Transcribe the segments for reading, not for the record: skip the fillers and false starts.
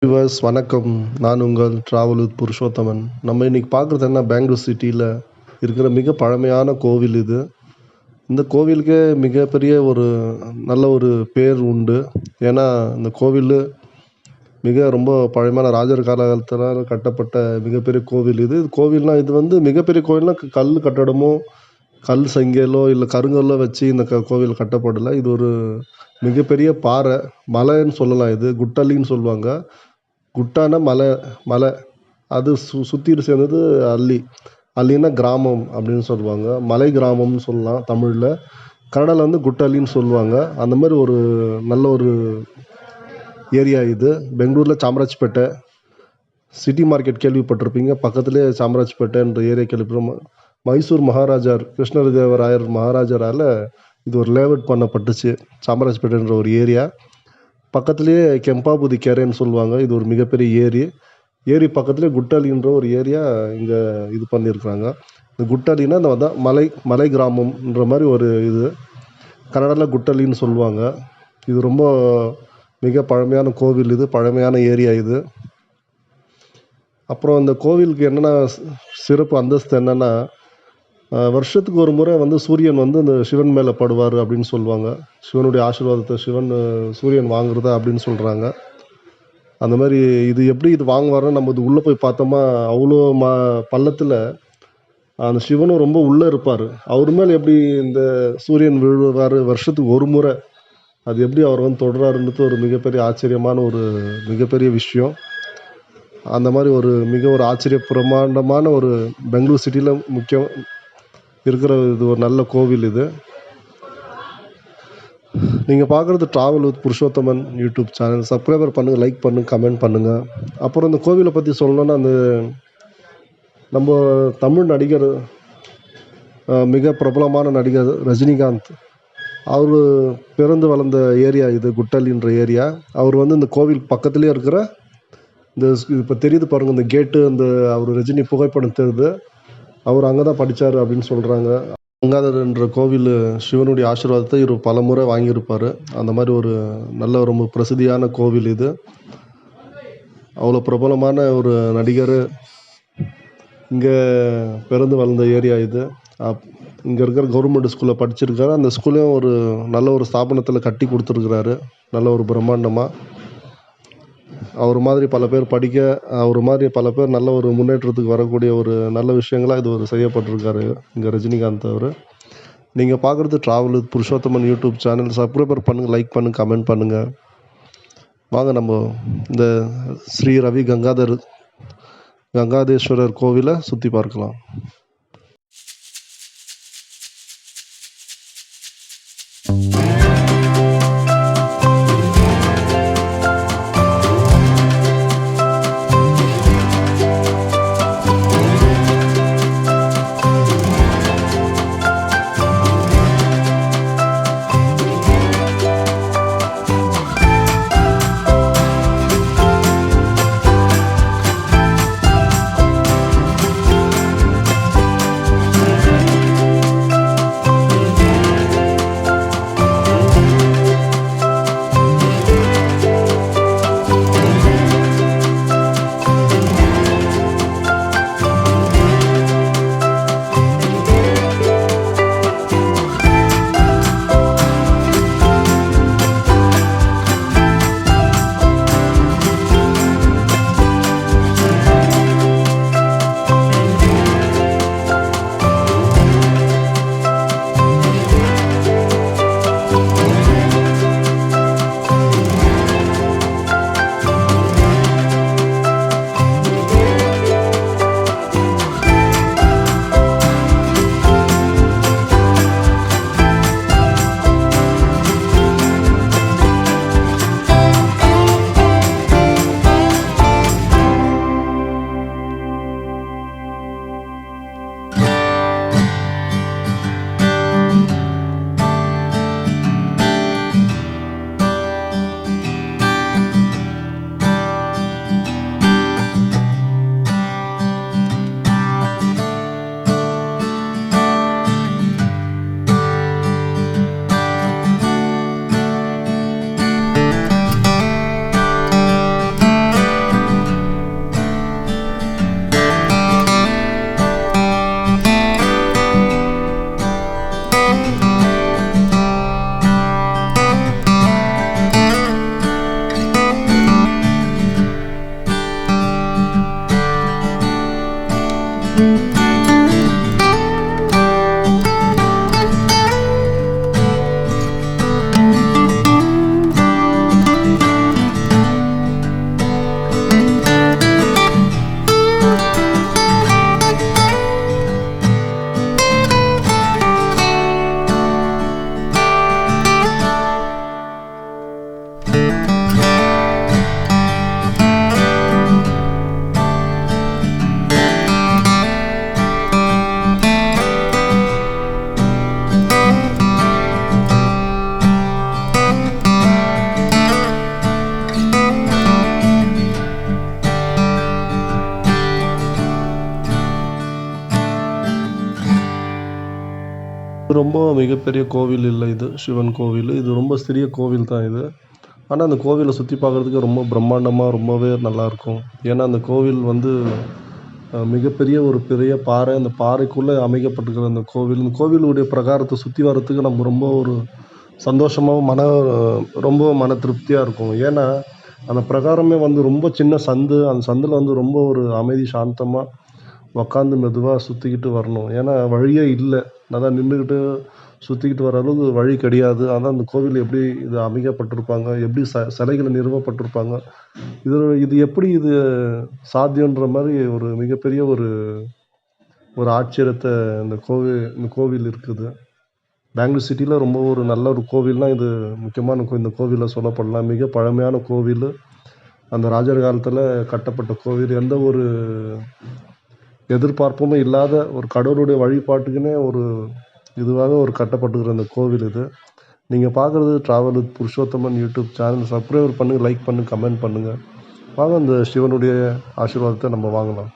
Viewers வணக்கம். நான் உங்கள் டிராவல் வித் புருஷோத்தமன். நம்ம இன்னைக்கு பார்க்குறது என்ன, பெங்களூர் சிட்டியில் இருக்கிற மிக பழமையான கோவில் இது. இந்த கோவிலுக்கே மிகப்பெரிய ஒரு நல்ல ஒரு பேர் உண்டு. ஏன்னா இந்த கோவில் ரொம்ப பழமையான ராஜர் காலத்தினால் கட்டப்பட்ட மிகப்பெரிய கோவில் இது. கோவில்னால் இது வந்து மிகப்பெரிய கோவில்னால் கல் கட்டடமோ கல் செங்கலோ இல்லை கருங்கல்லோ வச்சு இந்த கோவில் கட்டப்படலை. இது ஒரு மிகப்பெரிய பாறை மலைன்னு சொல்லலாம். இது குட்டலின்னு சொல்லுவாங்க. குட்டான மலை மலை அது சுற்றிட்டு சேர்ந்தது அள்ளி. அள்ளின்னா கிராமம் அப்படின்னு சொல்லுவாங்க. மலை கிராமம்னு சொல்லலாம் தமிழில். கன்னடாவில் வந்து குட்டலின்னு சொல்லுவாங்க. அந்த மாதிரி ஒரு நல்ல ஒரு ஏரியா இது. பெங்களூரில் சாமராஜ்பேட்டை சிட்டி மார்க்கெட் கேள்விப்பட்டிருப்பீங்க. பக்கத்துலேயே சாமராஜ்பேட்டைன்ற ஏரியா கேள்விப்பட்டோம். மைசூர் மகாராஜர் கிருஷ்ணதேவராயர் மகாராஜரால் இது ஒரு லேஅவுட் பண்ணப்பட்டுச்சு. சாமராஜ்பேட்டைன்ற ஒரு ஏரியா பக்கத்துலேயே கெம்பாபுதி கேரேன்னு சொல்லுவாங்க. இது ஒரு மிகப்பெரிய ஏரி பக்கத்துலேயே குட்டாலின்ற ஒரு ஏரியா இங்கே இது பண்ணியிருக்கிறாங்க. இந்த குட்டாலின்னா இந்த தான் மலை கிராமம்ன்ற மாதிரி ஒரு இது. கன்னடாவில் குட்டலின்னு சொல்லுவாங்க. இது ரொம்ப மிக பழமையான கோவில் இது, பழமையான ஏரியா இது. அப்புறம் இந்த கோவிலுக்கு என்னென்ன சிறப்பு அந்தஸ்து என்னென்னா, வருஷத்துக்கு ஒரு முறை வந்து சூரியன் வந்து இந்த சிவன் மேலே படுவார் அப்படின்னு சொல்லுவாங்க. சிவனுடைய ஆசீர்வாதத்தை சூரியன் வாங்குறதா அப்படின்னு சொல்கிறாங்க. அந்த மாதிரி இது எப்படி இது வாங்குவாருன்னு நம்ம இது உள்ளே போய் பார்த்தோமா, அவ்வளோ பள்ளத்தில் அந்த சிவனும் ரொம்ப உள்ளே இருப்பார். அவர் மேலே எப்படி இந்த சூரியன் விழுவார் வருஷத்துக்கு ஒரு முறை, அது எப்படி அவர் வந்து தொடராருன்றது ஒரு மிகப்பெரிய ஆச்சரியமான ஒரு மிகப்பெரிய விஷயம். அந்த மாதிரி ஒரு ஆச்சரிய பிரமாண்டமான ஒரு பெங்களூர் சிட்டியில் முக்கியம் இருக்கிற இது ஒரு நல்ல கோவில் இது. நீங்கள் பார்க்குறது travel with Purushothaman YouTube channel. Subscriber பண்ணுங்கள், லைக் பண்ணுங்கள், கமெண்ட் பண்ணுங்கள். அப்புறம் இந்த கோவிலை பற்றி சொல்லணுன்னா, அந்த நம்ம தமிழ் நடிகர் மிக பிரபலமான நடிகர் ரஜினிகாந்த், அவர் பிறந்து வளர்ந்த ஏரியா இது குட்டலின்ற ஏரியா. அவர் வந்து இந்த கோவில் பக்கத்துலேயே இருக்கிற இந்த இப்போ தெரியுது பாருங்கள், இந்த கேட்டு, அந்த அவர் ரஜினி புகைப்படம் தெரியுது. அவர் அங்கே தான் படித்தார் அப்படின்னு சொல்கிறாங்க. கங்காதரன்ற கோவில் சிவனுடைய ஆசீர்வாதத்தை இவர் பல முறை வாங்கியிருப்பார். அந்த மாதிரி ஒரு நல்ல ரொம்ப பிரசித்தியான கோவில் இது. அவ்வளோ பிரபலமான ஒரு நடிகர் இங்கே பிறந்து வளர்ந்த ஏரியா இது. இங்கே இருக்கிற கவர்மெண்ட் ஸ்கூலில் படிச்சிருக்காரு. அந்த ஸ்கூலையும் ஒரு நல்ல ஒரு ஸ்தாபனத்தில் கட்டி கொடுத்துருக்குறாரு, நல்ல ஒரு பிரம்மாண்டமாக. அவர் மாதிரி பல பேர் படிக்க, அவர் மாதிரி பல பேர் நல்ல ஒரு முன்னேற்றத்துக்கு வரக்கூடிய ஒரு நல்ல விஷயங்களாக இது ஒரு செய்யப்பட்டிருக்காரு இங்கே ரஜினிகாந்த் அவர். நீங்கள் பார்க்குறது travel with Purushothaman YouTube channel. Subscriber பண்ணுங்கள், லைக் பண்ணுங்கள், கமெண்ட் பண்ணுங்கள். வாங்க நம்ம இந்த ஸ்ரீ ரவி கங்காதேஸ்வரர் கோவிலை சுற்றி பார்க்கலாம். ரொம்ப மிகப்பெரிய கோவில் இல்ல இது. சிவன் கோவில். இது ரொம்ப சிறிய கோவில் தான் இது. ஆனா, அந்த கோவில சுத்தி பார்க்கறதுக்கு ரொம்ப பிரம்மாண்டமா ரொம்பவே நல்லாயிருக்கும். ஏன்னா, அந்த கோவில் வந்து மிகப்பெரிய ஒரு பெரிய பாறை. அந்த பாறைக்குள்ள அமைக்கப்பட்டிருக்கிற அந்த கோவில். இந்த கோவிலுடைய பிரகாரத்த சுத்தி வர்றதுக்கு நம்ம ரொம்ப ஒரு சந்தோஷமாவும் ரொம்ப மன திருப்தியா இருக்கும். ஏன்னா, அந்த பிரகாரமே வந்து ரொம்ப சின்ன சந்து. அந்த சந்துல வந்து ரொம்ப ஒரு அமைதி சாந்தமா உக்காந்து மெதுவா சுத்திக்கிட்டு வரணும். ஏன்னா, வழியே இல்ல. அதான் நின்னுகிட்டு சுத்திக்கிட்டு வர அளவுக்கு வழி கிடையாது. அதான் அந்த கோவில் எப்படி இது அமைக்கப்பட்டிருப்பாங்க, எப்படி சிலைகள் நிறுவப்பட்டிருப்பாங்க. இது இது எப்படி இது சாத்தியன்ற மாரி ஒரு மிகப்பெரிய ஒரு ஒரு ஆச்சரியத்த இந்த கோவில் இருக்குது. பெங்களூர் சிட்டில ரொம்ப ஒரு நல்ல ஒரு கோவில்னா இது முக்கியமான இந்த கோவில சொல்லப்படலாம். மிக பழமையான கோவிலு. அந்த ராஜர் காலத்துல கட்டப்பட்ட கோவில். எந்த ஒரு எதிர்பார்ப்புமே இல்லாத ஒரு கடவுளுடைய வழிபாட்டுக்குன்னே ஒரு இதுவாக ஒரு கட்டப்பட்டுக்கிற அந்த கோவில் இது. நீங்க பார்க்குறது travel with Purushothaman YouTube channel. Subscribe பண்ணுங்க, லைக் பண்ணுங்க, கமெண்ட் பண்ணுங்க. வாங்க அந்த சிவனுடைய ஆசீர்வாதத்தை நம்ம வாங்கலாம்.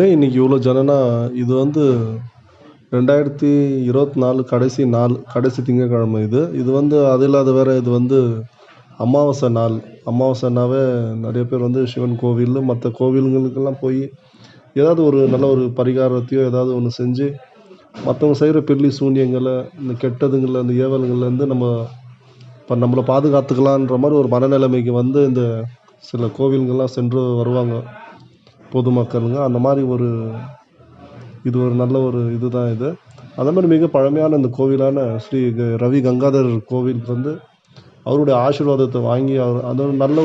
ஏன் இன்னைக்கு இவ்வளோ ஜனம்னா, இது வந்து 2024 கடைசி நாள். கடைசி திங்கட்கிழமை இது. இது வந்து அது இல்லாத வேற இது வந்து அமாவாசை நாள். அமாவாசைனாவே நெறைய பேர் வந்து சிவன் கோவில், மத்த கோவில்களுக்கெல்லாம் போய் ஏதாவது ஒரு நல்ல ஒரு பரிகாரத்தையோ ஏதாவது ஒண்ணு செஞ்சு, மத்தவங்க செய்ற பில்லி சூனியங்கள, இந்த கெட்டதுங்கள, இந்த ஏவல்கள்லேருந்து நம்மள பாதுகாத்துக்கலான்ற மாரி ஒரு மனநிலைமைக்கு வந்து இந்த சில கோவில்கள்லாம் சென்று வருவாங்க பொதுமக்களுங்க. அந்த மாரி இது ஒரு நல்ல ஒரு இதுதான் இது. அதே மாரி மிக பழமையான இந்த கோவிலான ஸ்ரீ ரவி கங்காதரர் கோவிலுக்கு வந்து அவருடைய ஆசீர்வாதத்த வாங்கி அது ஒரு நல்ல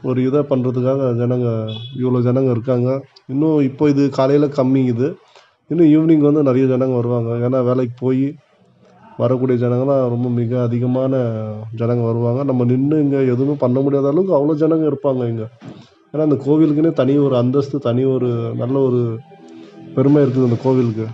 ஒரு இத பண்றதுக்காக இவ்வளோ ஜனங்க இருக்காங்க. இன்னும் இப்போ இது காலையில கம்மி இது. இன்னும் ஈவினிங் வந்து நெறைய ஜனங்க வருவாங்க. ஏன்னா வேலைக்கு போய் வரக்கூடிய ஜனங்கலாம் ரொம்ப மிக அதிகமான ஜனங்க வருவாங்க. நம்ம நின்னு இங்க எதுவுமே பண்ண முடியாத அளவுக்கு அவ்வளோ ஜனங்க இருப்பாங்க இங்க. ஏன்னா அந்த கோவிலுக்குன்னே தனி ஒரு அந்தஸ்து, தனி ஒரு நல்ல ஒரு பெருமை இருக்குது அந்த கோவிலுக்கு.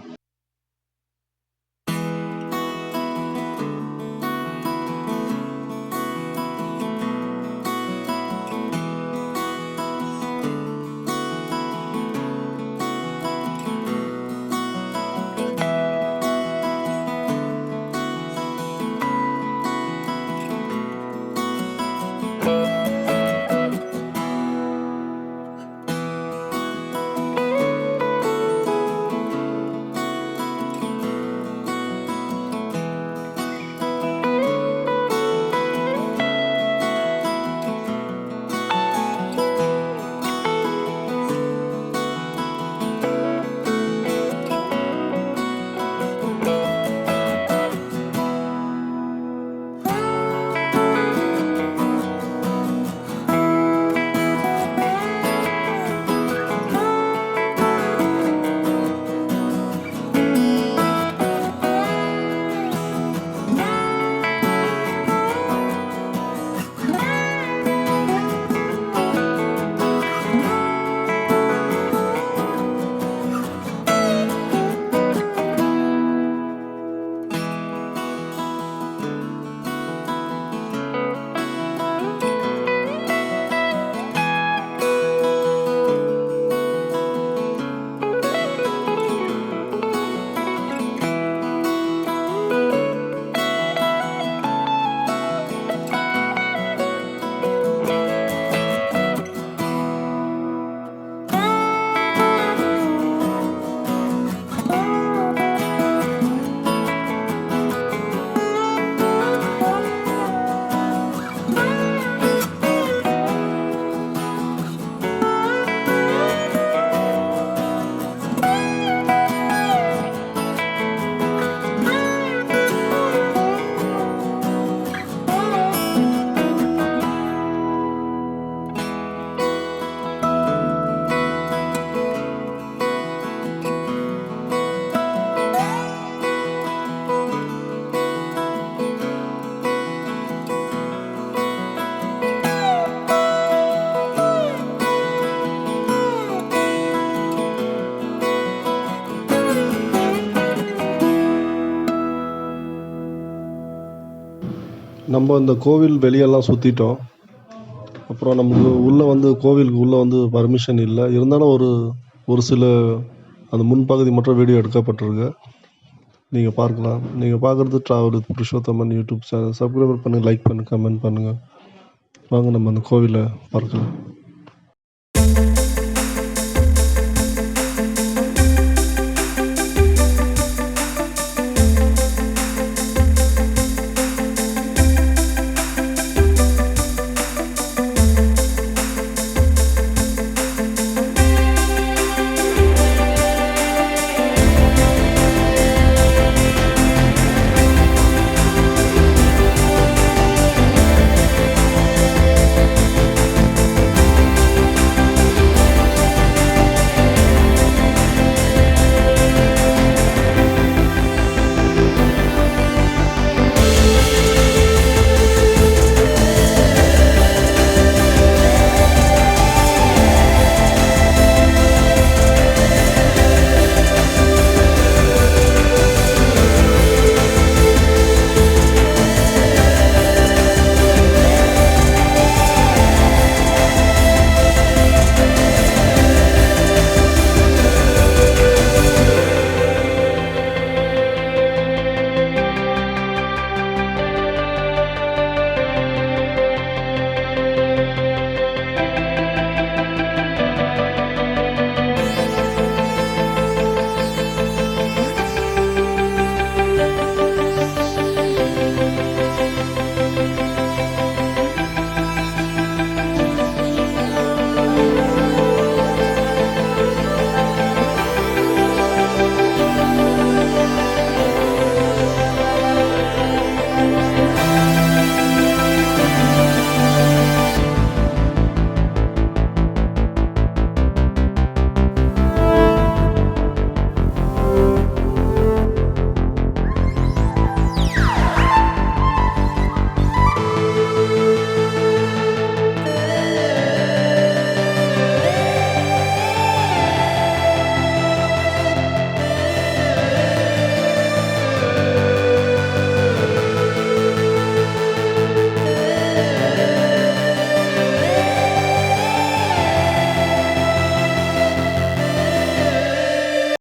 நம்ம இந்த கோவில் வெளியெல்லாம் சுற்றிட்டோம். அப்புறம் நமக்கு உள்ளே வந்து கோவிலுக்கு உள்ளே வந்து பர்மிஷன் இல்லை. இருந்தாலும் ஒரு ஒரு சில அந்த முன்பகுதி மட்டும் வீடியோ எடுக்கப்பட்டிருக்கு. நீங்கள் பார்க்கலாம். நீங்கள் பார்க்குறது travel with Purushothaman YouTube channel. Subscribe பண்ணுங்கள், லைக் பண்ணுங்கள், கமெண்ட் பண்ணுங்கள். வாங்க நம்ம அந்த கோவிலை பார்க்கலாம்.